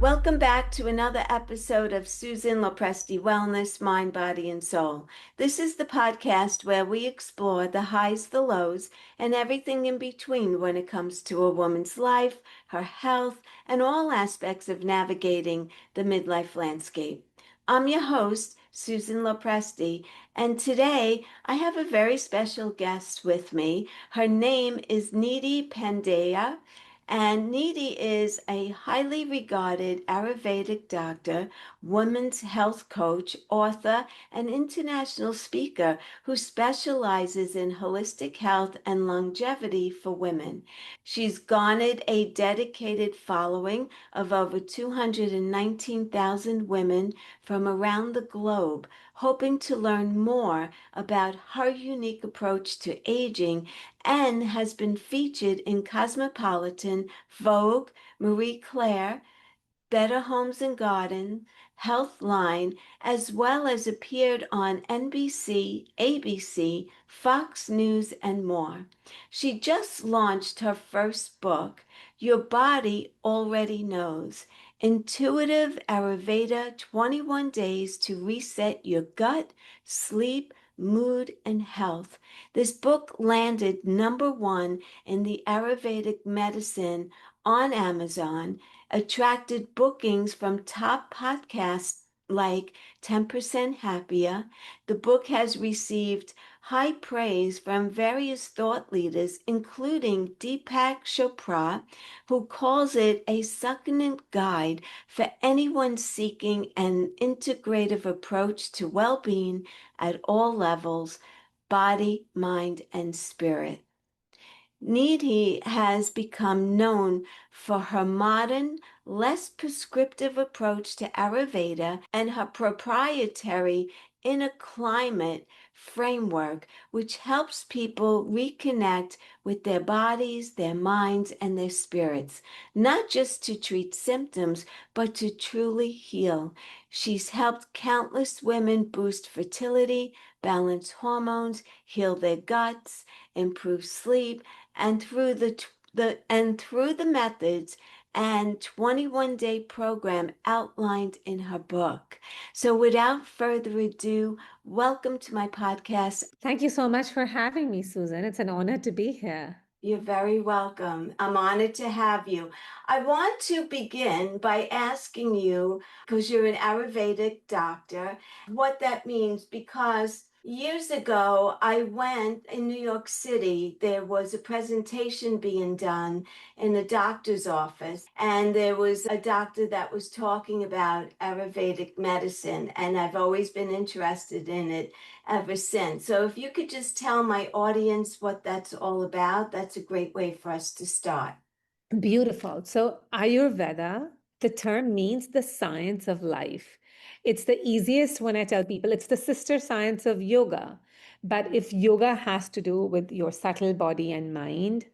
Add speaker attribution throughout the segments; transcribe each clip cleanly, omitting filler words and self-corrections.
Speaker 1: Welcome back to another episode of Susan LoPresti Wellness, Mind, Body, and Soul. This is the podcast where we explore the highs, the lows, and everything in between when it comes to a woman's life, her health, and all aspects of navigating the midlife landscape. I'm your host, Susan LoPresti, and today I have a very special guest with me. Her name is Nidhi Pandya. And Nidhi is a highly regarded Ayurvedic doctor, women's health coach, author, and international speaker who specializes in holistic health and longevity for women. She's garnered a dedicated following of over 219,000 women from around the globe, hoping to learn more about her unique approach to aging and has been featured in Cosmopolitan, Vogue, Marie Claire, Better Homes and Garden, Healthline, as well as appeared on NBC, ABC, Fox News, and more. She just launched her first book, Your Body Already Knows: Intuitive Ayurveda 21 Days to Reset Your Gut, Sleep, Mood, and Health. This book landed #1 in the Ayurvedic medicine on Amazon, attracted bookings from top podcasts like 10% Happier. The book has received high praise from various thought leaders, including Deepak Chopra, who calls it a succulent guide for anyone seeking an integrative approach to well-being at all levels, body, mind, and spirit. Nidhi has become known for her modern, less prescriptive approach to Ayurveda and her proprietary inner climate framework, which helps people reconnect with their bodies, their minds, and their spirits, not just to treat symptoms, but to truly heal. She's helped countless women boost fertility, balance hormones, heal their guts, improve sleep, and through the methods and 21-day program outlined in her book. So without further ado, welcome to my podcast.
Speaker 2: Thank you so much for having me, Susan. It's an honor to be here.
Speaker 1: You're very welcome. I'm honored to have you. I want to begin by asking you, because you're an Ayurvedic doctor, what that means, because years ago, I went in New York City. There was a presentation being done in a doctor's office, and there was a doctor that was talking about Ayurvedic medicine, and I've always been interested in it ever since. So if you could just tell my audience what that's all about, that's a great way for us to start.
Speaker 2: Beautiful. So, Ayurveda, the term means the science of life. It's the easiest when I tell people it's the sister science of yoga. But if yoga has to do with your subtle body and mind,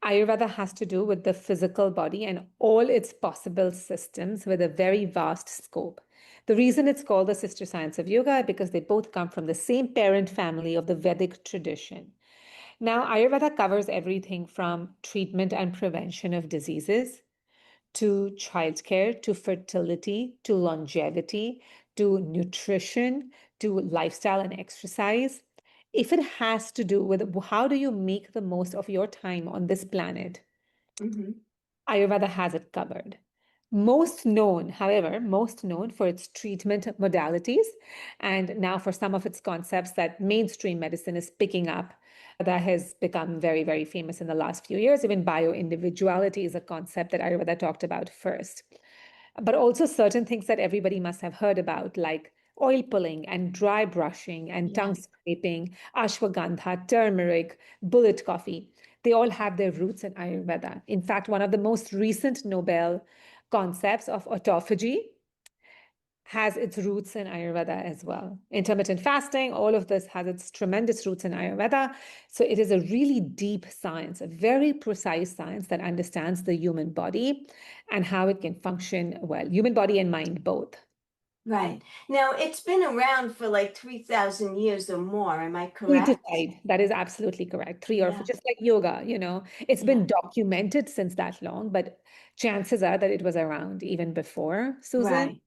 Speaker 2: Ayurveda has to do with the physical body and all its possible systems with a very vast scope. The reason it's called the sister science of yoga is because they both come from the same parent family of the Vedic tradition. Now, Ayurveda covers everything from treatment and prevention of diseases to childcare, to fertility, to longevity, to nutrition, to lifestyle and exercise. If it has to do with how do you make the most of your time on this planet,
Speaker 1: Mhm.
Speaker 2: Ayurveda has it covered. Most known, however, most known for its treatment modalities, and now for some of its concepts that mainstream medicine is picking up, that has become very, very famous in the last few years. Even bioindividuality is a concept that Ayurveda talked about first. But also certain things that everybody must have heard about, like oil pulling and dry brushing and
Speaker 1: Yeah.
Speaker 2: tongue scraping, ashwagandha, turmeric, bullet coffee. They all have their roots in Ayurveda. In fact, one of the most recent Nobel concepts of autophagy has its roots in Ayurveda as well. Intermittent fasting, all of this has its tremendous roots in Ayurveda. So it is a really deep science, a very precise science that understands the human body and how it can function well, human body and mind both.
Speaker 1: Right. Now, it's been around for like 3,000 years or more. Am I
Speaker 2: We
Speaker 1: correct?
Speaker 2: decide. That is absolutely correct. Three or four,
Speaker 1: Yeah.
Speaker 2: just like yoga, it's
Speaker 1: Yeah.
Speaker 2: been documented since that long, but chances are that it was around even before, Susan.
Speaker 1: Right.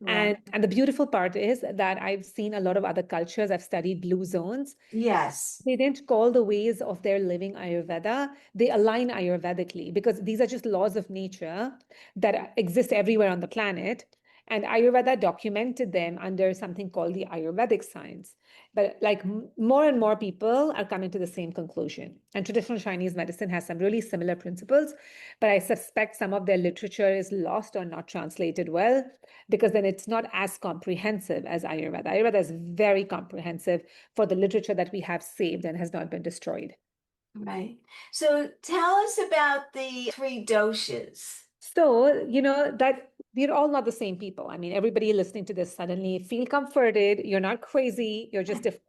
Speaker 1: Right.
Speaker 2: And the beautiful part is that I've seen a lot of other cultures. I've studied blue zones.
Speaker 1: Yes.
Speaker 2: They didn't call the ways of their living Ayurveda. They align Ayurvedically because these are just laws of nature that exist everywhere on the planet. And Ayurveda documented them under something called the Ayurvedic science. But like more and more people are coming to the same conclusion. And traditional Chinese medicine has some really similar principles, but I suspect some of their literature is lost or not translated well because then it's not as comprehensive as Ayurveda. Ayurveda is very comprehensive for the literature that we have saved and has not been destroyed.
Speaker 1: Right. So tell us about the three doshas.
Speaker 2: So, that we're all not the same people. I mean, everybody listening to this suddenly feel comforted. You're not crazy. You're just different.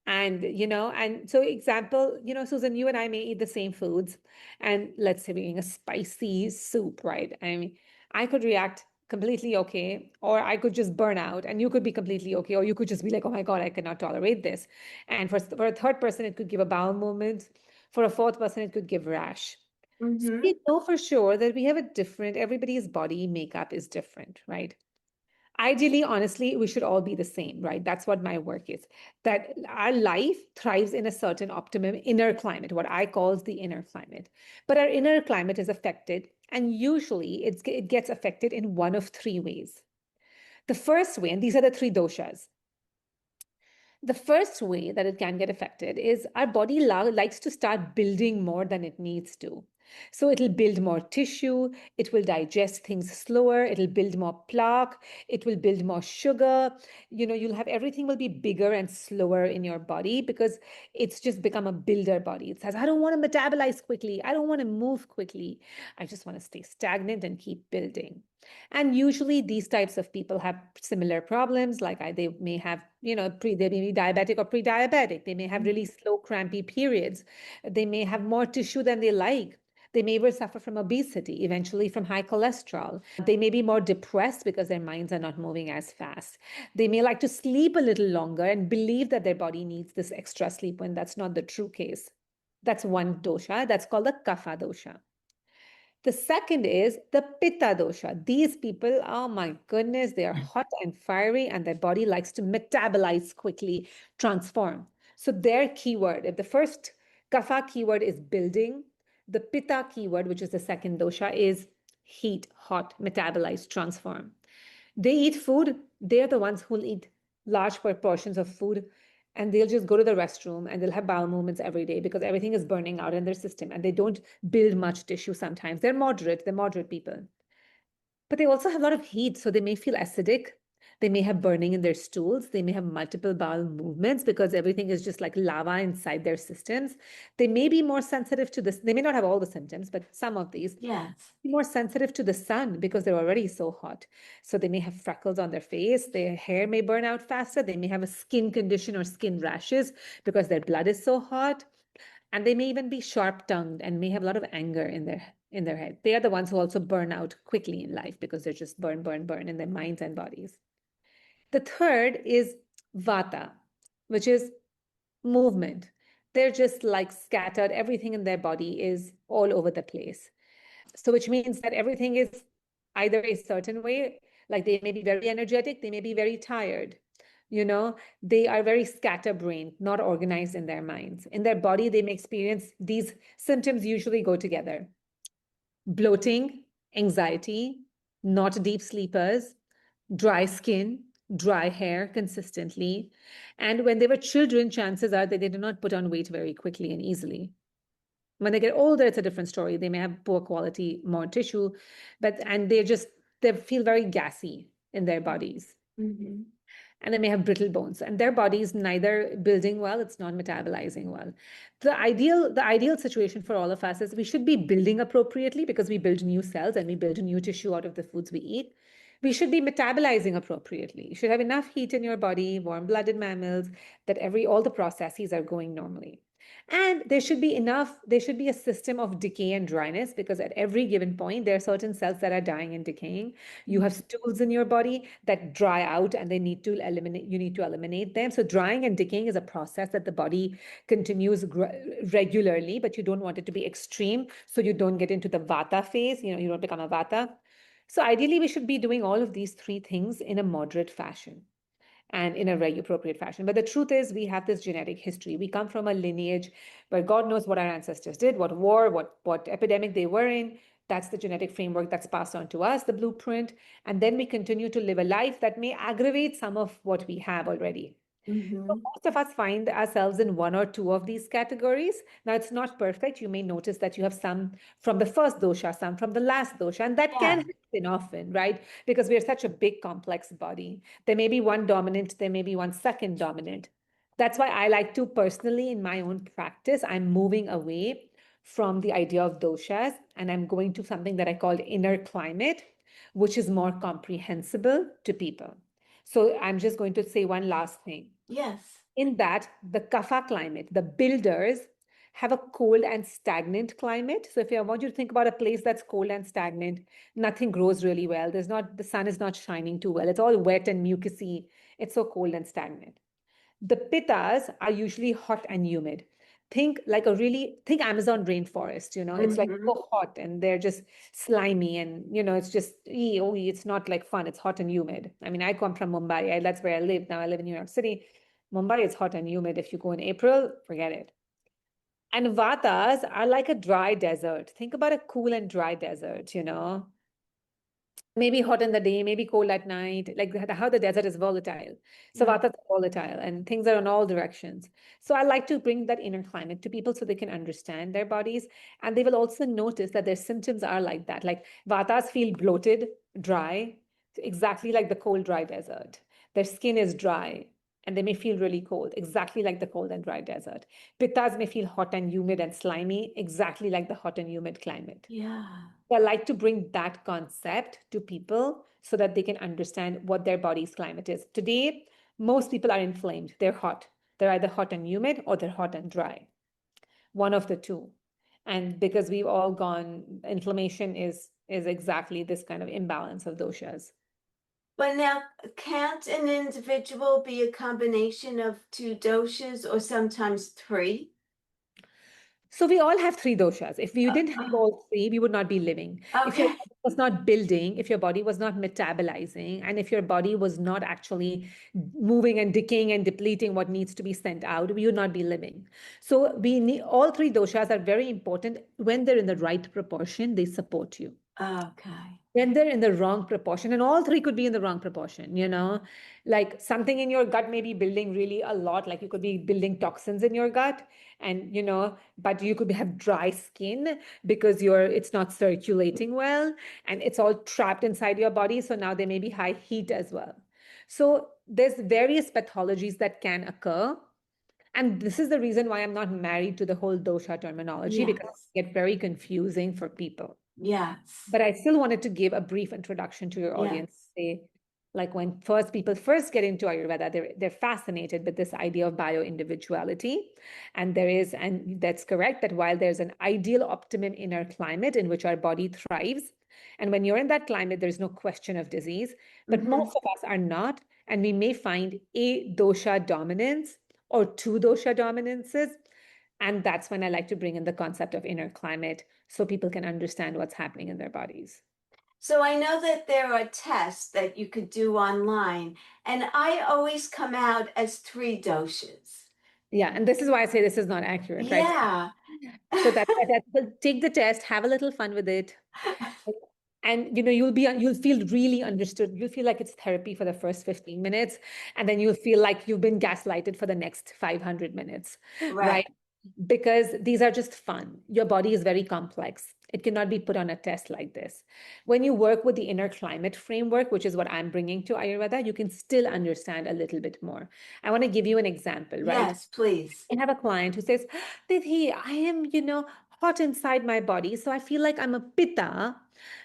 Speaker 2: And so example, Susan, you and I may eat the same foods, and let's say we're eating a spicy soup, right? I mean, I could react completely okay, or I could just burn out, and you could be completely okay, or you could just be like, oh my God, I cannot tolerate this. And for a third person, it could give a bowel movement. For a fourth person, it could give rash. So
Speaker 1: Mm-hmm.
Speaker 2: we know for sure that we have a different, everybody's body makeup is different, right? Ideally, honestly, we should all be the same, right? That's what my work is. That our life thrives in a certain optimum inner climate, what I call the inner climate. But our inner climate is affected, and usually it gets affected in one of three ways. The first way, and these are the three doshas. The first way that it can get affected is our body likes to start building more than it needs to. So it'll build more tissue, it will digest things slower, it'll build more plaque, it will build more sugar. You'll have everything will be bigger and slower in your body because it's just become a builder body. It says, I don't want to metabolize quickly, I don't want to move quickly. I just want to stay stagnant and keep building. And usually these types of people have similar problems, like they may have, they may be diabetic or pre-diabetic. They may have really slow, crampy periods. They may have more tissue than they like. They may even suffer from obesity, eventually from high cholesterol. They may be more depressed because their minds are not moving as fast. They may like to sleep a little longer and believe that their body needs this extra sleep when that's not the true case. That's one dosha. That's called the kapha dosha. The second is the pitta dosha. These people, oh my goodness, they are hot and fiery and their body likes to metabolize quickly, transform. So their keyword, if the first kapha keyword is building, the pitta keyword, which is the second dosha, is heat, hot, metabolize, transform. They eat food, they're the ones who'll eat large proportions of food and they'll just go to the restroom and they'll have bowel movements every day because everything is burning out in their system and they don't build much tissue sometimes. They're moderate people. But they also have a lot of heat, so they may feel acidic. They may have burning in their stools. They may have multiple bowel movements because everything is just like lava inside their systems. They may be more sensitive to this. They may not have all the symptoms, but some of these
Speaker 1: Yes.
Speaker 2: more sensitive to the sun because they're already so hot. So they may have freckles on their face. Their hair may burn out faster. They may have a skin condition or skin rashes because their blood is so hot. And they may even be sharp-tongued and may have a lot of anger in their head. They are the ones who also burn out quickly in life because they're just burn, burn, burn in their minds and bodies. The third is vata, which is movement. They're just like scattered. Everything in their body is all over the place. So which means that everything is either a certain way, like they may be very energetic, they may be very tired. They are very scatterbrained, not organized in their minds. In their body, they may experience these symptoms usually go together: bloating, anxiety, not deep sleepers, dry skin, dry hair consistently. And when they were children, chances are that they did not put on weight very quickly and easily. When they get older, it's a different story. They may have poor quality, more tissue, and they feel very gassy in their bodies.
Speaker 1: Mm-hmm.
Speaker 2: And they may have brittle bones, and their body's neither building well, it's not metabolizing well. The ideal situation for all of us is we should be building appropriately because we build new cells and we build new tissue out of the foods we eat. We should be metabolizing appropriately. You should have enough heat in your body, warm-blooded mammals, that all the processes are going normally. And there should be enough, there should be a system of decay and dryness, because at every given point, there are certain cells that are dying and decaying. You have stools in your body that dry out and they need to eliminate, you need to eliminate them. So drying and decaying is a process that the body continues regularly, but you don't want it to be extreme. So you don't get into the vata phase, you don't become a vata. So ideally, we should be doing all of these three things in a moderate fashion and in a very appropriate fashion. But the truth is, we have this genetic history. We come from a lineage where God knows what our ancestors did, what war, what epidemic they were in. That's the genetic framework that's passed on to us, the blueprint. And then we continue to live a life that may aggravate some of what we have already. So
Speaker 1: Mm-hmm.
Speaker 2: most of us find ourselves in one or two of these categories. Now, it's not perfect. You may notice that you have some from the first dosha, some from the last dosha, and that can
Speaker 1: Yeah.
Speaker 2: happen often, right? Because we are such a big, complex body. There may be one dominant, there may be one second dominant. That's why I like to personally, in my own practice, I'm moving away from the idea of doshas and I'm going to something that I call inner climate, which is more comprehensible to people. So I'm just going to say one last thing.
Speaker 1: Yes.
Speaker 2: In that, the kapha climate, the builders have a cold and stagnant climate. So if I want you to think about a place that's cold and stagnant, nothing grows really well. The sun is not shining too well. It's all wet and mucousy. It's so cold and stagnant. The pittas are usually hot and humid. Think Amazon rainforest, it's like
Speaker 1: Mm-hmm.
Speaker 2: so hot and they're just slimy and, it's just, it's not like fun. It's hot and humid. I mean, I come from Mumbai. That's where I live. Now I live in New York City. Mumbai is hot and humid. If you go in April, forget it. And Vatas are like a dry desert. Think about a cool and dry desert. Maybe hot in the day, maybe cold at night, like how the desert is volatile. So
Speaker 1: Yeah.
Speaker 2: Vata is volatile and things are in all directions. So I like to bring that inner climate to people so they can understand their bodies. And they will also notice that their symptoms are like that. Like Vatas feel bloated, dry, exactly like the cold, dry desert. Their skin is dry and they may feel really cold, exactly like the cold and dry desert. Pittas may feel hot and humid and slimy, exactly like the hot and humid climate.
Speaker 1: Yeah.
Speaker 2: So I like to bring that concept to people so that they can understand what their body's climate is. Today, most people are inflamed. They're hot. They're either hot and humid or they're hot and dry. One of the two. And because we've all gone, inflammation is exactly this kind of imbalance of doshas.
Speaker 1: But now, can't an individual be a combination of two doshas or sometimes three?
Speaker 2: So we all have three doshas. If we
Speaker 1: Uh,
Speaker 2: didn't have all three, we would not be living. If your
Speaker 1: okay.
Speaker 2: body was not building, if your body was not metabolizing, and if your body was not actually moving and decaying and depleting what needs to be sent out, we would not be living. So we need all three doshas are very important. When they're in the right proportion, they support you.
Speaker 1: Okay.
Speaker 2: When they're in the wrong proportion, and all three could be in the wrong proportion, like something in your gut may be building really a lot, like you could be building toxins in your gut, and but you could have dry skin because it's not circulating well and it's all trapped inside your body. So now there may be high heat as well. So there's various pathologies that can occur. And this is the reason why I'm not married to the whole dosha terminology, because
Speaker 1: Yes.
Speaker 2: it get very confusing for people.
Speaker 1: Yes.
Speaker 2: But I still wanted to give a brief introduction to your audience.
Speaker 1: Yes.
Speaker 2: Say, like when people first get into Ayurveda, they're fascinated with this idea of bio-individuality. And that's correct, that while there's an ideal optimum inner climate in which our body thrives, and when you're in that climate, there's no question of disease, but
Speaker 1: Mm-hmm.
Speaker 2: most of us are not, and we may find a dosha dominance or two dosha dominances. And that's when I like to bring in the concept of inner climate so people can understand what's happening in their bodies.
Speaker 1: So I know that there are tests that you could do online, and I always come out as three doshas.
Speaker 2: Yeah, and this is why I say this is not accurate, right?
Speaker 1: Yeah.
Speaker 2: So but take the test, have a little fun with it, and you'll feel really understood. You'll feel like it's therapy for the first 15 minutes, and then you'll feel like you've been gaslighted for the next 500 minutes,
Speaker 1: Right.
Speaker 2: right? Because these are just fun. Your body is very complex. It cannot be put on a test like this. When you work with the inner climate framework, which is what I'm bringing to Ayurveda, you can still understand a little bit more. I want to give you an example, right?
Speaker 1: Yes, please.
Speaker 2: I have a client who says, Nidhi, I am, hot inside my body. So I feel like I'm a pitta,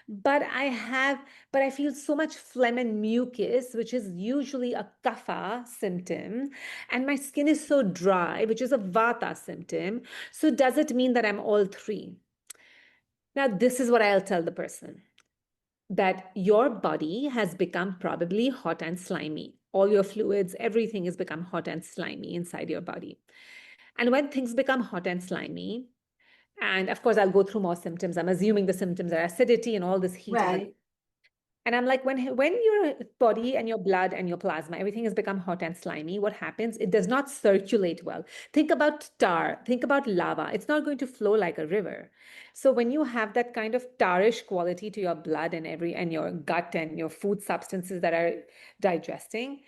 Speaker 2: but I feel so much phlegm and mucus, which is usually a kapha symptom. And my skin is so dry, which is a vata symptom. So does it mean that I'm all three? Now, this is what I'll tell the person, that your body has become probably hot and slimy. All your fluids, everything has become hot and slimy inside your body. And when things become hot and slimy, and of course, I'll go through more symptoms. I'm assuming the symptoms are acidity and all this heat in the.
Speaker 1: Right.
Speaker 2: And I'm like, when your body and your blood and your plasma, everything has become hot and slimy, what happens? It does not circulate well. Think about tar, think about lava. It's not going to flow like a river. So when you have that kind of tarish quality to your blood and your gut and your food substances that are digesting,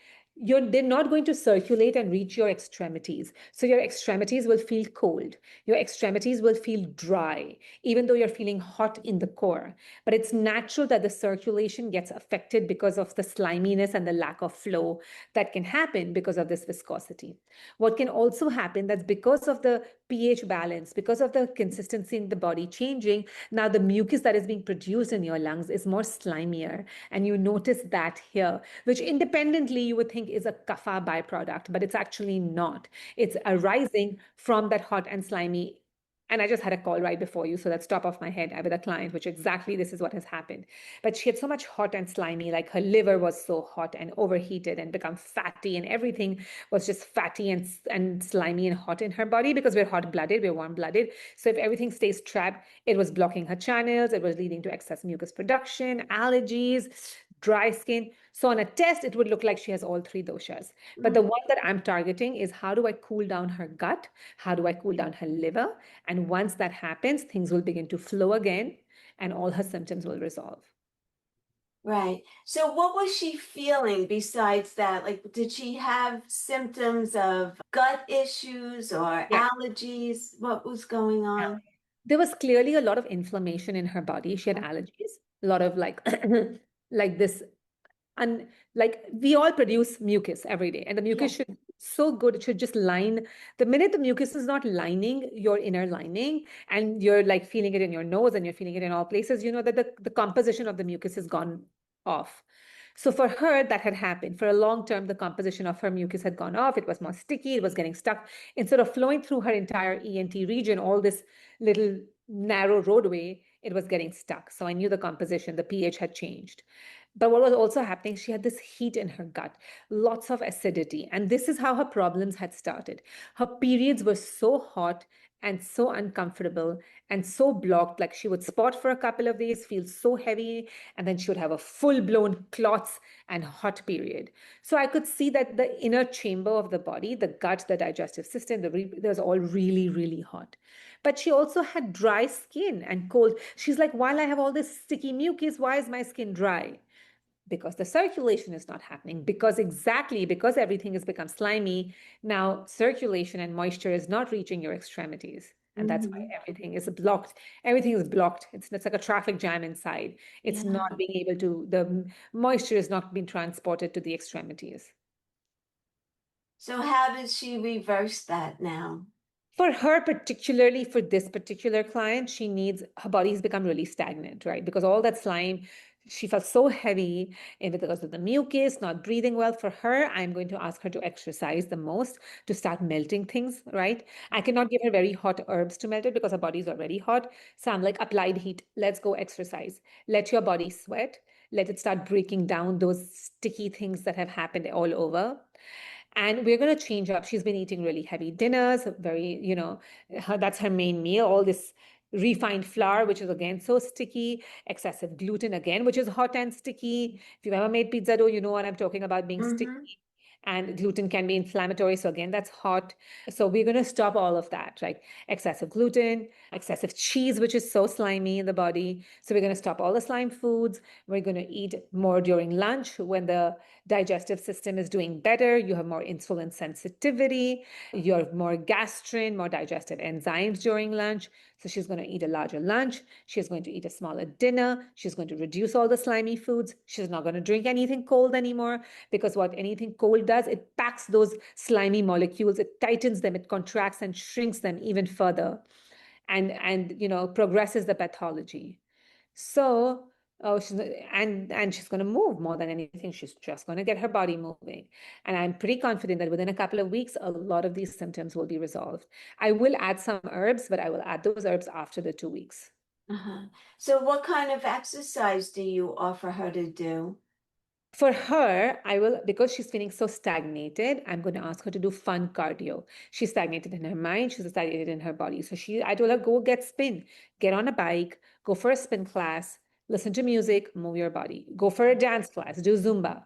Speaker 2: they're not going to circulate and reach your extremities. So your extremities will feel cold. Your extremities will feel dry, even though you're feeling hot in the core. But it's natural that the circulation gets affected because of the sliminess and the lack of flow that can happen because of this viscosity. What can also happen, that's because of the pH balance, because of the consistency in the body changing, now the mucus that is being produced in your lungs is more slimier. And you notice that here, which independently you would think is a kapha byproduct, but it's actually not. It's arising from that hot and slimy. And I just had a call right before you, so that's top of my head with a client, which exactly this is what has happened. But she had so much hot and slimy, like her liver was so hot and overheated and become fatty, and everything was just fatty and slimy and hot in her body because we're hot-blooded, we're warm-blooded. So if everything stays trapped, it was blocking her channels, it was leading to excess mucus production, allergies, dry skin. So on a test, it would look like she has all three doshas. But the one that I'm targeting is, how do I cool down her gut? How do I cool down her liver? And once that happens, things will begin to flow again and all her symptoms will resolve.
Speaker 1: Right. So what was she feeling besides that? Like, did she have symptoms of gut issues or
Speaker 2: Yeah.
Speaker 1: allergies? What was going
Speaker 2: Yeah.
Speaker 1: on?
Speaker 2: There was clearly a lot of inflammation in her body. She had allergies, a lot of like like this. And like, we all produce mucus every day, and the
Speaker 1: Yeah.
Speaker 2: mucus should so good, it should just line. The minute the mucus is not lining your inner lining, and you're like feeling it in your nose and you're feeling it in all places, you know that the composition of the mucus has gone off. So for her, that had happened. For a long term, the composition of her mucus had gone off. It was more sticky, it was getting stuck. Instead of flowing through her entire ENT region, all this little narrow roadway, it was getting stuck. So I knew the composition, the pH had changed. But what was also happening, she had this heat in her gut, lots of acidity. And this is how her problems had started. Her periods were so hot and so uncomfortable and so blocked, like she would spot for a couple of days, feel so heavy, and then she would have a full-blown clots and hot period. So I could see that the inner chamber of the body, the gut, the digestive system, that was all really, really hot. But she also had dry skin and cold. She's like, while I have all this sticky mucus, why is my skin dry? Because the circulation is not happening, because everything has become slimy. Now circulation and moisture is not reaching your extremities, and that's why
Speaker 1: Hmm.
Speaker 2: everything is blocked. It's like a traffic jam inside. It's
Speaker 1: Yeah.
Speaker 2: not being able to, the moisture is not being transported to the extremities.
Speaker 1: So how does she reverse that now?
Speaker 2: For her, particularly for this particular client, she needs, her body's become really stagnant, right? Because all that slime, she felt so heavy, and because of the mucus, not breathing well. For her, I'm going to ask her to exercise the most to start melting things, right? I cannot give her very hot herbs to melt it because her body's already hot. So I'm like, applied heat, let's go exercise. Let your body sweat. Let it start breaking down those sticky things that have happened all over. And we're going to change up. She's been eating really heavy dinners, very, that's her main meal, all this refined flour, which is again so sticky, excessive gluten again, which is hot and sticky. If you've ever made pizza dough, you know what I'm talking about, being sticky.
Speaker 1: Hmm.
Speaker 2: And gluten can be inflammatory. So again, that's hot. So we're going to stop all of that, right? Excessive gluten, excessive cheese, which is so slimy in the body. So we're going to stop all the slime foods. We're going to eat more during lunch when the digestive system is doing better. You have more insulin sensitivity. You have more gastrin, more digestive enzymes during lunch. So she's going to eat a larger lunch. She's going to eat a smaller dinner. She's going to reduce all the slimy foods. She's not going to drink anything cold anymore, because what anything cold does, it packs those slimy molecules, it tightens them, it contracts and shrinks them even further. and progresses the pathology. So, oh, and she's going to move more than anything. She's just going to get her body moving. And I'm pretty confident that within a couple of weeks, a lot of these symptoms will be resolved. I will add some herbs, but I will add those herbs after the 2 weeks.
Speaker 1: Uh-huh. So what kind of exercise do you offer her to do?
Speaker 2: For her, I will, because she's feeling so stagnated, I'm going to ask her to do fun cardio. She's stagnated in her mind, she's stagnated in her body. So I told her, go get spin, get on a bike, go for a spin class, listen to music, move your body, go for a dance class, do Zumba.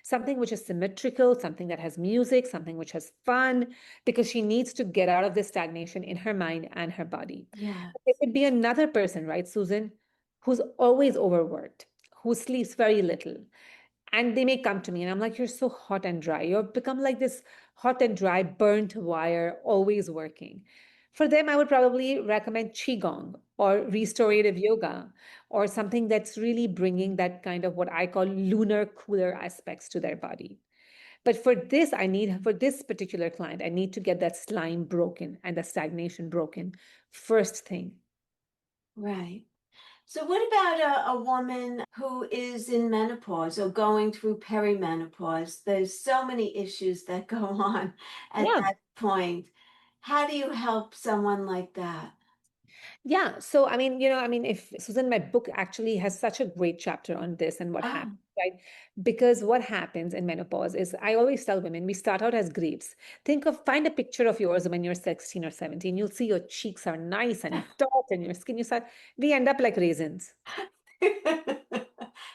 Speaker 2: Something which is symmetrical, something that has music, something which has fun, because she needs to get out of this stagnation in her mind and her body.
Speaker 1: Yeah.
Speaker 2: It could be another person, right, Susan, who's always overworked, who sleeps very little, and they may come to me and I'm like, you're so hot and dry. You've become like this hot and dry, burnt wire, always working. For them, I would probably recommend Qigong or restorative yoga or something that's really bringing that kind of what I call lunar cooler aspects to their body. But for this particular client, I need to get that slime broken and the stagnation broken first thing.
Speaker 1: Right. So what about a woman who is in menopause or going through perimenopause? There's so many issues that go on at
Speaker 2: Yeah.
Speaker 1: that point. How do you help someone like that?
Speaker 2: Yeah. So, I mean, if Susan, my book actually has such a great chapter on this and what
Speaker 1: Oh,
Speaker 2: happens, right? Because what happens in menopause is I always tell women we start out as grapes. Find a picture of yours when you're 16 or 17. You'll see your cheeks are nice and taut and your skin, we end up like raisins.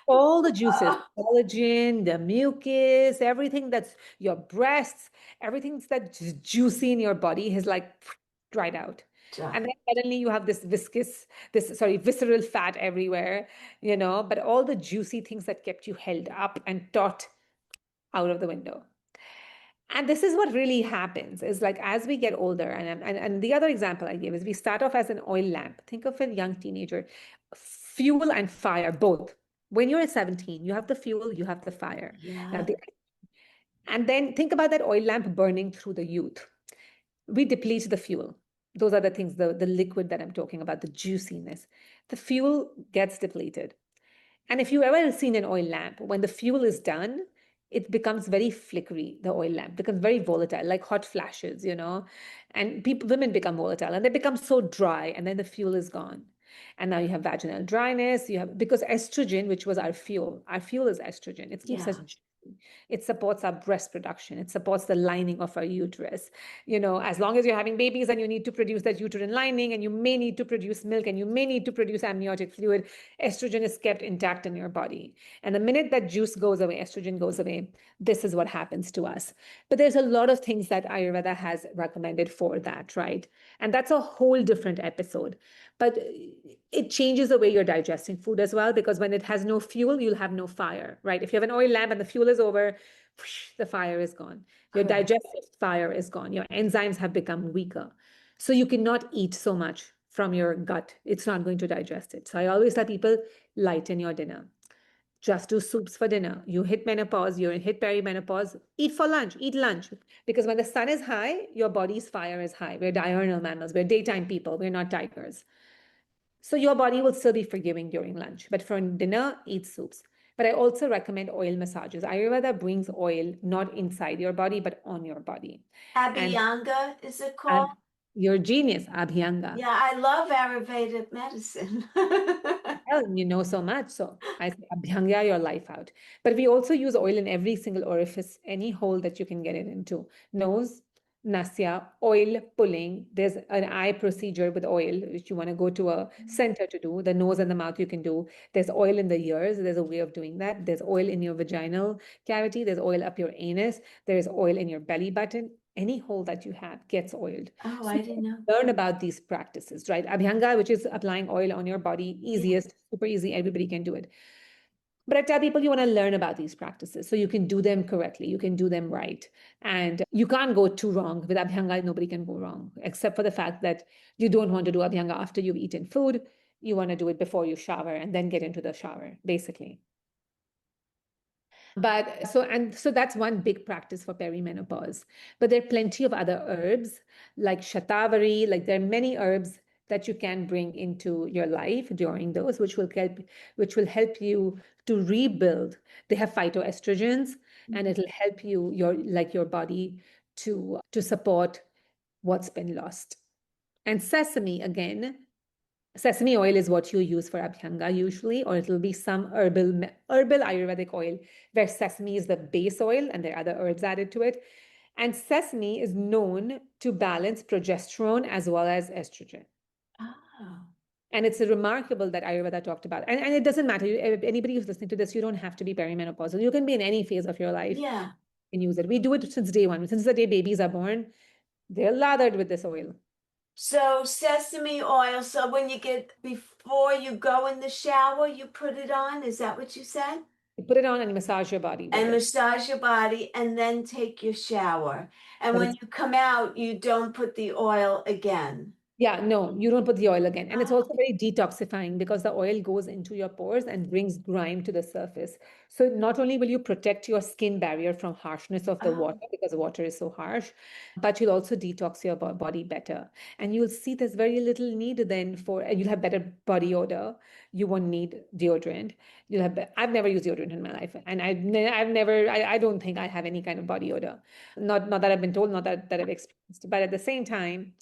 Speaker 2: All the juices,
Speaker 1: oh,
Speaker 2: collagen, the mucus, everything that's your breasts, everything that's juicy in your body is like dried out. And then
Speaker 1: John.
Speaker 2: suddenly you have visceral fat everywhere, but all the juicy things that kept you held up and taut out of the window. And this is what really happens is like as we get older, and the other example I give is we start off as an oil lamp. Think of a young teenager, fuel and fire, both. When you're 17, you have the fuel, you have the fire. Now,
Speaker 1: Yeah.
Speaker 2: and then think about that oil lamp burning through the youth. We deplete the fuel. Those are the things, the liquid that I'm talking about, the juiciness. The fuel gets depleted. And if you ever seen an oil lamp, when the fuel is done, it becomes very flickery. The oil lamp becomes very volatile, like hot flashes, and women become volatile and they become so dry, and then the fuel is gone. And now you have vaginal dryness. You have, because estrogen, which was our fuel is estrogen. It keeps us
Speaker 1: Yeah.
Speaker 2: juicy. It supports our breast production. It supports the lining of our uterus. As long as you're having babies and you need to produce that uterine lining, and you may need to produce milk, and you may need to produce amniotic fluid, estrogen is kept intact in your body. And the minute that juice goes away, estrogen goes away, this is what happens to us. But there's a lot of things that Ayurveda has recommended for that, right? And that's a whole different episode. But it changes the way you're digesting food as well, because when it has no fuel, you'll have no fire, right? If you have an oil lamp and the fuel is over, the fire is gone. Your
Speaker 1: Correct.
Speaker 2: digestive fire is gone. Your enzymes have become weaker. So you cannot eat so much from your gut. It's not going to digest it. So I always tell people, lighten your dinner. Just do soups for dinner. You hit menopause, you hit perimenopause, eat for lunch, eat lunch. Because when the sun is high, your body's fire is high. We're diurnal mammals, we're daytime people, we're not tigers. So your body will still be forgiving during lunch, but for dinner, eat soups. But I also recommend oil massages. Ayurveda brings oil not inside your body, but on your body. And
Speaker 1: Abhyanga is it called?
Speaker 2: and your genius, Abhyanga.
Speaker 1: Yeah, I love Ayurvedic medicine.
Speaker 2: Well, you know so much. So I say Abhyanga your life out. But we also use oil in every single orifice, any hole that you can get it into. Nose, nasya, oil pulling. There's an eye procedure with oil, which you want to go to a center to do. The nose and the mouth you can do. There's oil in the ears. There's a way of doing that. There's oil in your vaginal cavity. There's oil up your anus. There's oil in your belly button. Any hole that you have gets oiled.
Speaker 1: Oh,
Speaker 2: So
Speaker 1: I didn't know.
Speaker 2: learn about these practices, right? Abhyanga, which is applying oil on your body,
Speaker 1: Yeah.
Speaker 2: easiest, super easy, everybody can do it. But I tell people you want to learn about these practices so you can do them correctly, you can do them right. And you can't go too wrong. With Abhyanga, nobody can go wrong, except for the fact that you don't want to do Abhyanga after you've eaten food. You want to do it before you shower and then get into the shower, basically. So that's one big practice for perimenopause. But there are plenty of other herbs like shatavari, like there are many herbs that you can bring into your life during those, which will help you to rebuild. They have phytoestrogens, and it'll help your body to support what's been lost. And sesame oil is what you use for abhyanga usually, or it'll be some herbal Ayurvedic oil where sesame is the base oil and there are other herbs added to it. And sesame is known to balance progesterone as well as estrogen.
Speaker 1: Oh,
Speaker 2: And it's remarkable that Ayurveda talked about. And it doesn't matter. Anybody who's listening to this, you don't have to be perimenopausal. You can be in any phase of your life
Speaker 1: yeah.
Speaker 2: and use it. We do it since day one. Since the day babies are born, they're lathered with this oil.
Speaker 1: So sesame oil, so when you before you go in the shower, you put it on? Is that what you said?
Speaker 2: You put it on and you massage your body with
Speaker 1: And
Speaker 2: it.
Speaker 1: massage your body and then take your shower. And
Speaker 2: But
Speaker 1: when
Speaker 2: it's
Speaker 1: you come out, you don't put the oil again.
Speaker 2: Yeah, no, you don't put the oil again. And it's
Speaker 1: Oh,
Speaker 2: also very detoxifying because the oil goes into your pores and brings grime to the surface. So not only will you protect your skin barrier from harshness of the water
Speaker 1: oh,
Speaker 2: because water is so harsh, but you'll also detox your body better. And you'll see there's very little need then and you'll have better body odor. You won't need deodorant. I've never used deodorant in my life. And I've never, I don't think I have any kind of body odor. Not that I've been told, not that I've experienced, but at the same time,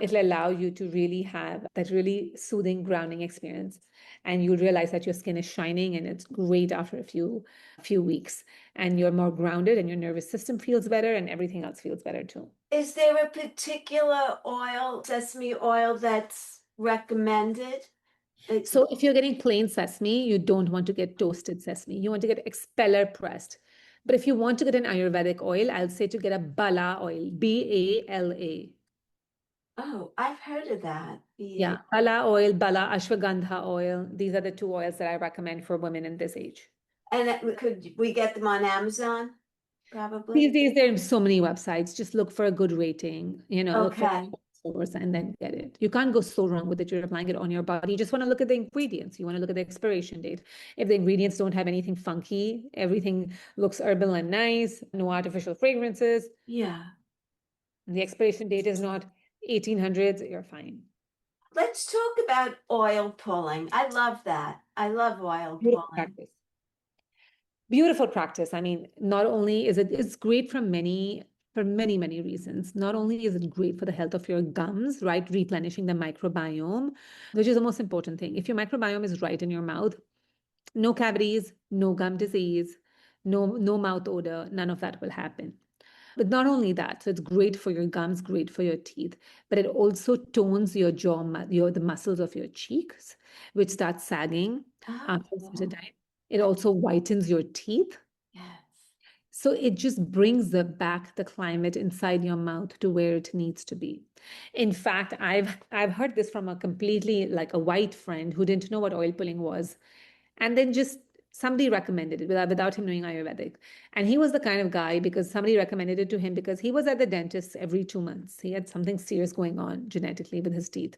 Speaker 2: it'll allow you to really have that really soothing, grounding experience. And you realize that your skin is shining and it's great after a few weeks. And you're more grounded and your nervous system feels better and everything else feels better too.
Speaker 1: is there a particular oil, sesame oil, that's recommended?
Speaker 2: So if you're getting plain sesame, you don't want to get toasted sesame. You want to get expeller pressed. But if you want to get an Ayurvedic oil, I'll say to get a Bala oil, Bala.
Speaker 1: Oh, I've heard of that.
Speaker 2: Yeah,
Speaker 1: Yeah.
Speaker 2: Bala oil, Bala Ashwagandha oil. These are the two oils that I recommend for women in this age.
Speaker 1: And could we get them on Amazon?
Speaker 2: These
Speaker 1: Probably.
Speaker 2: days, there are so many websites. Just look for a good rating, look for
Speaker 1: Okay.
Speaker 2: a source and then get it. You can't go so wrong with it. You're applying it on your body. You just want to look at the ingredients. You want to look at the expiration date. If the ingredients don't have anything funky, everything looks herbal and nice, no artificial fragrances,
Speaker 1: Yeah.
Speaker 2: and the expiration date is not 1800s, you're fine.
Speaker 1: Let's talk about oil pulling. I love that. I love oil
Speaker 2: Beautiful
Speaker 1: pulling.
Speaker 2: practice. Beautiful practice. I mean, not only is it's great for many, many reasons. Not only is it great for the health of your gums, right? Replenishing the microbiome, which is the most important thing. If your microbiome is right in your mouth, no cavities, no gum disease, no mouth odor, none of that will happen. But not only that, so it's great for your gums, great for your teeth, but it also tones your jaw, the muscles of your cheeks, which start sagging after a certain
Speaker 1: Oh,
Speaker 2: time. It also whitens your teeth.
Speaker 1: yes.
Speaker 2: So it just brings back the climate inside your mouth to where it needs to be. In fact, I've heard this from a completely like a white friend who didn't know what oil pulling was, and then just somebody recommended it without him knowing Ayurvedic. And he was the kind of guy because somebody recommended it to him because he was at the dentist every 2 months. He had something serious going on genetically with his teeth.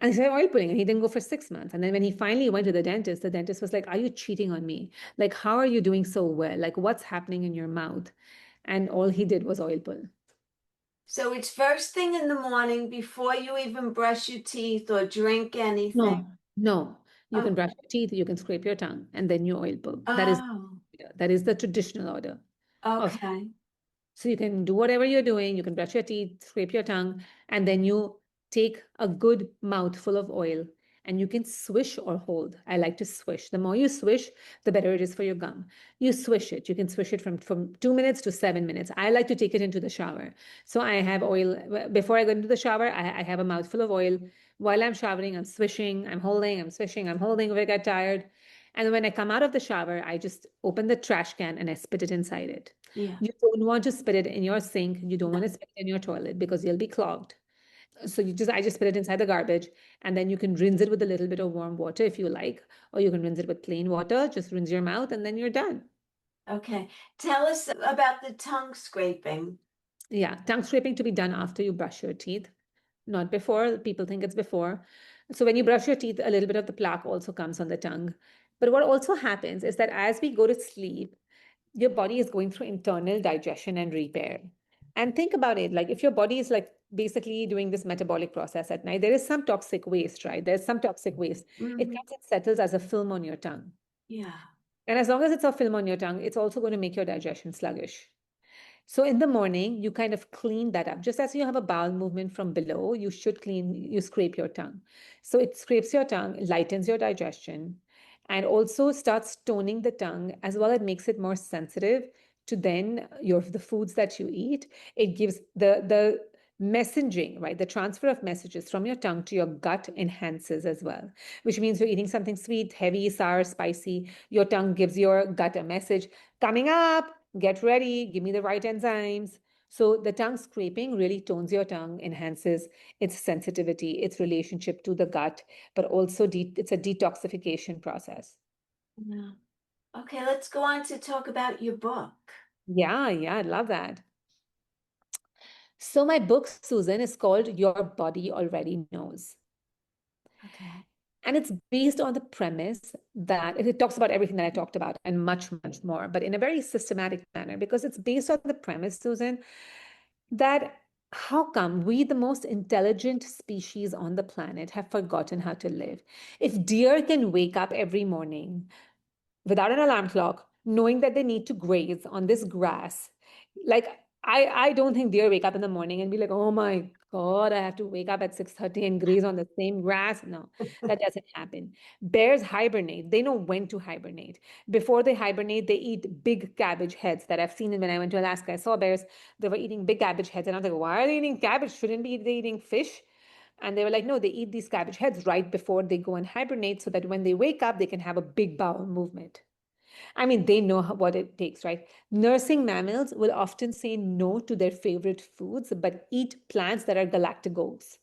Speaker 2: And he started oil pulling and he didn't go for 6 months. And then when he finally went to the dentist was like, are you cheating on me? Like, how are you doing so well? Like, what's happening in your mouth? And all he did was oil pull.
Speaker 1: So it's first thing in the morning before you even brush your teeth or drink anything.
Speaker 2: No, no. You
Speaker 1: Oh,
Speaker 2: can brush your teeth, you can scrape your tongue, and then you oil pull.
Speaker 1: oh,
Speaker 2: That is the traditional order of.
Speaker 1: okay.
Speaker 2: So you can do whatever you're doing, you can brush your teeth, scrape your tongue, and then you take a good mouthful of oil and you can swish or hold. I like to swish. The more you swish, the better it is for your gum. You swish it. You can swish it from 2 minutes to 7 minutes. I like to take it into the shower. So I have oil before I go into the shower. I have a mouthful of oil. While I'm showering, I'm swishing, I'm holding, I'm swishing, I'm holding if I get tired. And when I come out of the shower, I just open the trash can and I spit it inside it.
Speaker 1: Yeah.
Speaker 2: You don't want to spit it in your sink. You don't
Speaker 1: No.
Speaker 2: want to spit it in your toilet because you'll be clogged. So I just put it inside the garbage and then you can rinse it with a little bit of warm water if you like, or you can rinse it with plain water. Just rinse your mouth and then you're done.
Speaker 1: Okay. Tell us about the tongue scraping.
Speaker 2: Yeah, tongue scraping to be done after you brush your teeth, not before. People think it's before. So when you brush your teeth, a little bit of the plaque also comes on the tongue. But what also happens is that as we go to sleep, your body is going through internal digestion and repair. And think about it, like if your body is like basically doing this metabolic process at night, there is some toxic waste, right? There's some toxic waste. It
Speaker 1: Hmm.
Speaker 2: comes and settles as a film on your tongue.
Speaker 1: Yeah.
Speaker 2: And as long as it's a film on your tongue, it's also going to make your digestion sluggish. So in the morning, you kind of clean that up. Just as you have a bowel movement from below, you scrape your tongue. So it scrapes your tongue, lightens your digestion, and also starts toning the tongue as well. It makes it more sensitive to then the foods that you eat. It gives the messaging, right? The transfer of messages from your tongue to your gut enhances as well, which means you're eating something sweet, heavy, sour, spicy. Your tongue gives your gut a message coming up, get ready, give me the right enzymes. So the tongue scraping really tones your tongue, enhances its sensitivity, its relationship to the gut, but also it's a detoxification process.
Speaker 1: Yeah. Okay, let's go on to talk about your book.
Speaker 2: Yeah, I love that. So my book, Susan, is called Your Body Already Knows.
Speaker 1: Okay.
Speaker 2: And it's based on the premise that it talks about everything that I talked about and much, much more, but in a very systematic manner, because it's based on the premise, Susan, that how come we, the most intelligent species on the planet, have forgotten how to live? If deer can wake up every morning without an alarm clock, knowing that they need to graze on this grass. Like I don't think deer wake up in the morning and be like, oh my God, I have to wake up at 6:30 and graze on the same grass. No, that doesn't happen. Bears hibernate. They know when to hibernate. Before they hibernate, they eat big cabbage heads that I've seen when I went to Alaska. I saw bears, they were eating big cabbage heads. And I was like, why are they eating cabbage? Shouldn't be they eating fish? And they were like, no, they eat these cabbage heads right before they go and hibernate so that when they wake up, they can have a big bowel movement. I mean, they know what it takes, right? Nursing mammals will often say no to their favorite foods, but eat plants that are galactagos,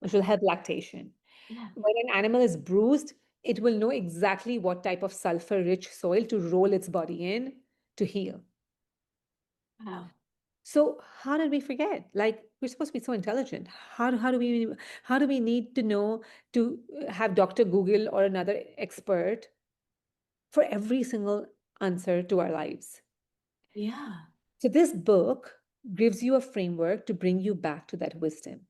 Speaker 2: which will help lactation.
Speaker 1: Yeah.
Speaker 2: When an animal is bruised, it will know exactly what type of sulfur rich soil to roll its body in to heal.
Speaker 1: Wow.
Speaker 2: So how did we forget? Like we're supposed to be so intelligent. How do we need to know to have Dr. Google or another expert for every single answer to our lives?
Speaker 1: Yeah.
Speaker 2: So, this book gives you a framework to bring you back to that wisdom.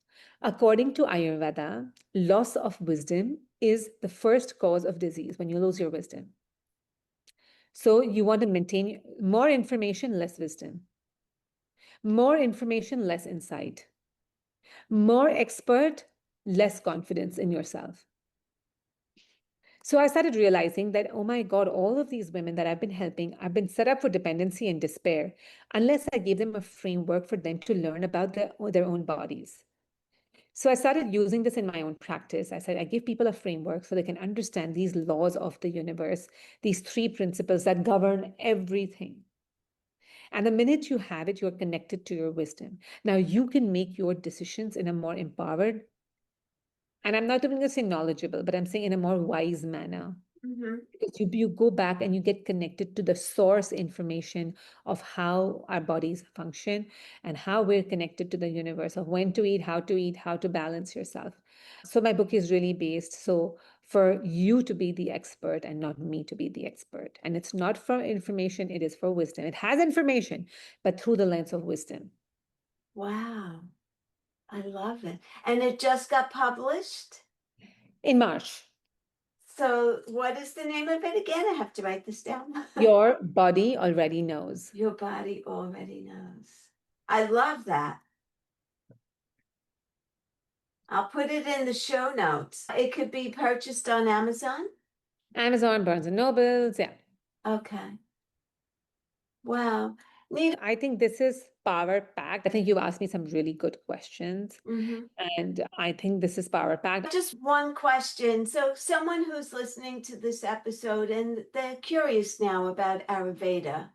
Speaker 2: According to Ayurveda, loss of wisdom is the first cause of disease when you lose your wisdom. So, you want to maintain more information, less wisdom, more information, less insight, more expert, less confidence in yourself. So I started realizing that, oh my God, all of these women that I've been helping, I've been set up for dependency and despair unless I gave them a framework for them to learn about their own bodies. So I started using this in my own practice. I said, I give people a framework so they can understand these laws of the universe, these three principles that govern everything. And the minute you have it, you're connected to your wisdom. Now you can make your decisions in a more empowered, and I'm not even going to say knowledgeable, but I'm saying in a more wise manner.
Speaker 1: Mm-hmm.
Speaker 2: Because you go back and you get connected to the source information of how our bodies function and how we're connected to the universe of when to eat, how to balance yourself. So my book is really based so for you to be the expert and not me to be the expert. And it's not for information, it is for wisdom. It has information, but through the lens of wisdom.
Speaker 1: Wow. I love it. And it just got published.
Speaker 2: In March,
Speaker 1: So, what is the name of it again? I have to write this down.
Speaker 2: your body already knows.
Speaker 1: Your body already knows. I love that. I'll put it in the show notes. It could be purchased on Amazon.
Speaker 2: Amazon, Barnes and Nobles, yeah.
Speaker 1: Okay. Wow. Neat.
Speaker 2: I think this is power packed. I think you've asked me some really good questions,
Speaker 1: Mm-hmm.
Speaker 2: and I think this is power packed.
Speaker 1: Just one question. So, someone who's listening to this episode and they're curious now about Ayurveda,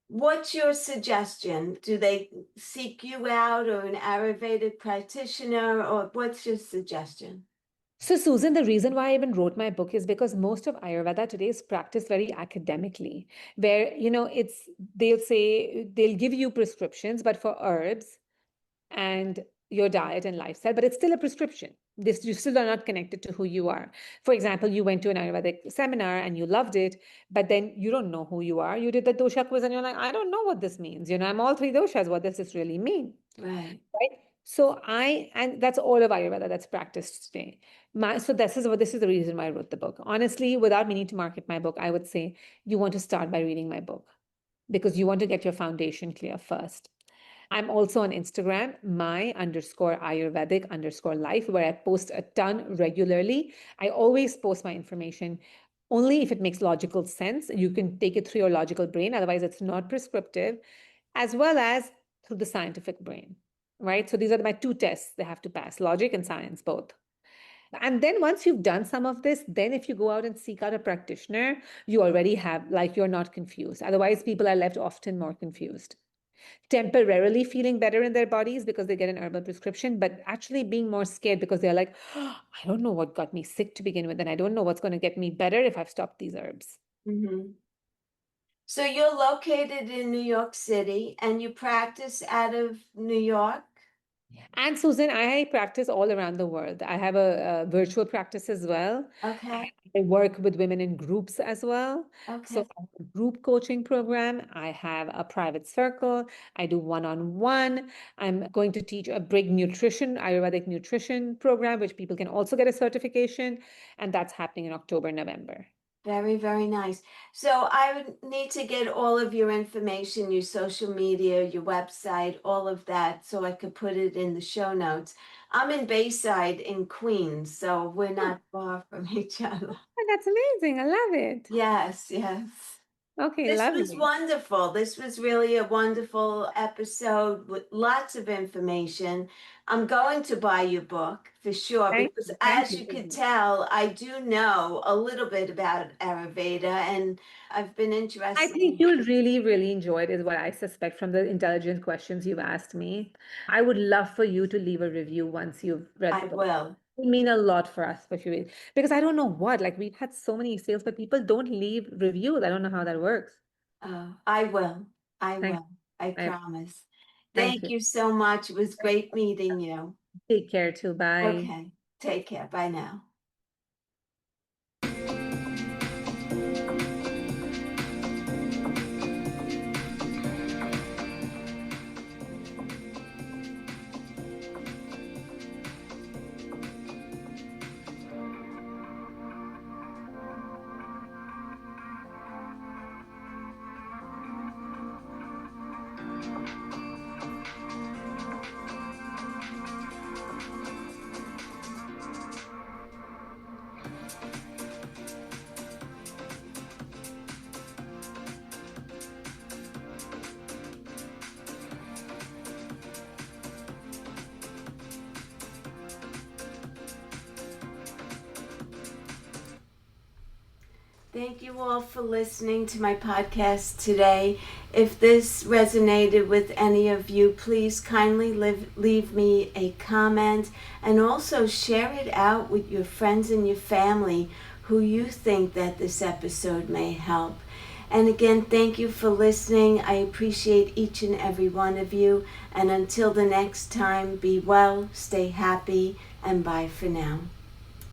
Speaker 1: what's your suggestion? Do they seek you out or an Ayurvedic practitioner, or what's your suggestion?
Speaker 2: So, Susan, the reason why I even wrote my book is because most of Ayurveda today is practiced very academically, where, they'll give you prescriptions, but for herbs and your diet and lifestyle, but it's still a prescription. You still are not connected to who you are. For example, you went to an Ayurvedic seminar and you loved it, but then you don't know who you are. You did the dosha quiz and you're like, I don't know what this means. I'm all three doshas. What does this really mean?
Speaker 1: Right.
Speaker 2: right? So and that's all of Ayurveda that's practiced today. So this is the reason why I wrote the book. Honestly, without meaning to market my book, I would say you want to start by reading my book because you want to get your foundation clear first. I'm also on Instagram, my_Ayurvedic_life, where I post a ton regularly. I always post my information only if it makes logical sense. You can take it through your logical brain, otherwise, it's not prescriptive, as well as through the scientific brain, right? So these are my two tests they have to pass, logic and science, both. And then once you've done some of this, then if you go out and seek out a practitioner, you already have, like, you're not confused. Otherwise, people are left often more confused, temporarily feeling better in their bodies because they get an herbal prescription, but actually being more scared because they're like, oh, I don't know what got me sick to begin with, and I don't know what's going to get me better if I've stopped these herbs.
Speaker 1: Mm-hmm. So you're located in New York City and you practice out of New York?
Speaker 2: And Susan, I practice all around the world. I have a virtual practice as well.
Speaker 1: Okay.
Speaker 2: I work with women in groups as well. So
Speaker 1: Okay.
Speaker 2: I have a group coaching program. I have a private circle. I do one-on-one. I'm going to teach a big Ayurvedic nutrition program, which people can also get a certification. And that's happening in October, November.
Speaker 1: Very, very nice. So I would need to get all of your information, your social media, your website, all of that, so I could put it in the show notes. I'm in Bayside in Queens, so we're
Speaker 2: Oh,
Speaker 1: not far from each other.
Speaker 2: that's amazing. I love it.
Speaker 1: Yes, yes.
Speaker 2: Okay,
Speaker 1: This was
Speaker 2: lovely.
Speaker 1: wonderful. This was really a wonderful episode with lots of information. I'm going to buy your book for sure
Speaker 2: Thank
Speaker 1: because,
Speaker 2: you. Thank
Speaker 1: as
Speaker 2: you.
Speaker 1: you could tell, I do know a little bit about Ayurveda and I've been
Speaker 2: I
Speaker 1: interested
Speaker 2: think
Speaker 1: in.
Speaker 2: you'll really, really enjoy it, is what I suspect from the intelligent questions you've asked me. I would love for you to leave a review once you've read
Speaker 1: I
Speaker 2: the book.
Speaker 1: will.
Speaker 2: It would mean a lot for us if you read, because I don't know what, like we've had so many sales, but people don't leave reviews. I don't know how that works.
Speaker 1: I will. I
Speaker 2: Thank,
Speaker 1: will. I
Speaker 2: I,
Speaker 1: promise.
Speaker 2: thank
Speaker 1: Thank
Speaker 2: you.
Speaker 1: you so much. It was great meeting you.
Speaker 2: Take care too. Bye.
Speaker 1: Okay. Take care. Bye now. Thank you all for listening to my podcast today. If this resonated with any of you, please kindly leave me a comment and also share it out with your friends and your family who you think that this episode may help. And again, thank you for listening. I appreciate each and every one of you. And until the next time, be well, stay happy, and bye for now.